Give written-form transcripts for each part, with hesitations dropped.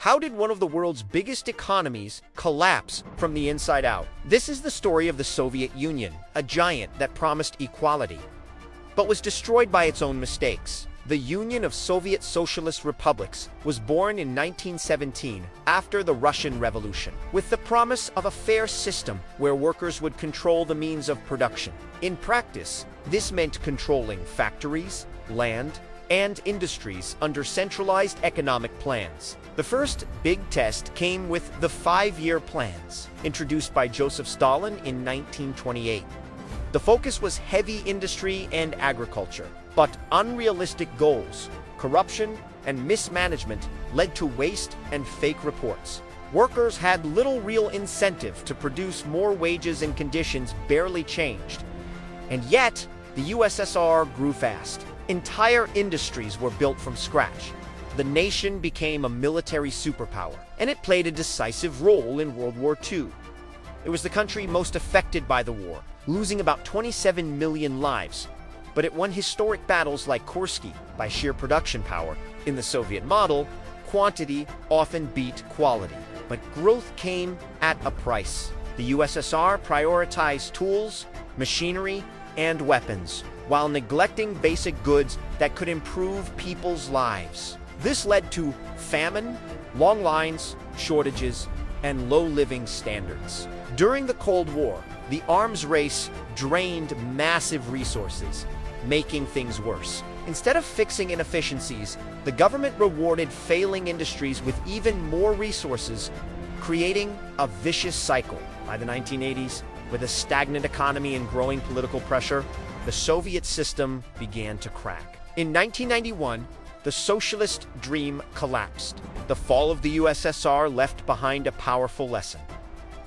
How did one of the world's biggest economies collapse from the inside out? This is the story of the Soviet Union, a giant that promised equality, but was destroyed by its own mistakes. The Union of Soviet Socialist Republics was born in 1917 after the Russian Revolution, with the promise of a fair system where workers would control the means of production. In practice, this meant controlling factories, land, and industries under centralized economic plans. The first big test came with the five-year plans, introduced by Joseph Stalin in 1928. The focus was heavy industry and agriculture, but unrealistic goals, corruption, and mismanagement led to waste and fake reports. Workers had little real incentive to produce more wages and conditions barely changed. And yet, the USSR grew fast. Entire industries were built from scratch. The nation became a military superpower, and it played a decisive role in World War II. It was the country most affected by the war, losing about 27 million lives, but it won historic battles like Kursk by sheer production power. In the Soviet model, quantity often beat quality, but growth came at a price. The USSR prioritized tools, machinery, and weapons, while neglecting basic goods that could improve people's lives. This led to famine, long lines, shortages, and low living standards. During the Cold War, the arms race drained massive resources, making things worse. Instead of fixing inefficiencies, the government rewarded failing industries with even more resources, creating a vicious cycle. By the 1980s, with a stagnant economy and growing political pressure, the Soviet system began to crack. In 1991, the socialist dream collapsed. The fall of the USSR left behind a powerful lesson.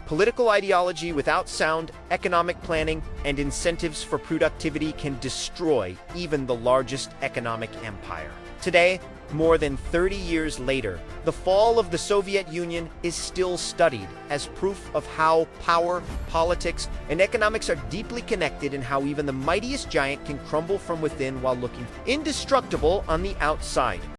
Political ideology without sound economic planning and incentives for productivity can destroy even the largest economic empire. Today, more than 30 years later, the fall of the Soviet Union is still studied as proof of how power, politics, and economics are deeply connected, and how even the mightiest giant can crumble from within while looking indestructible on the outside.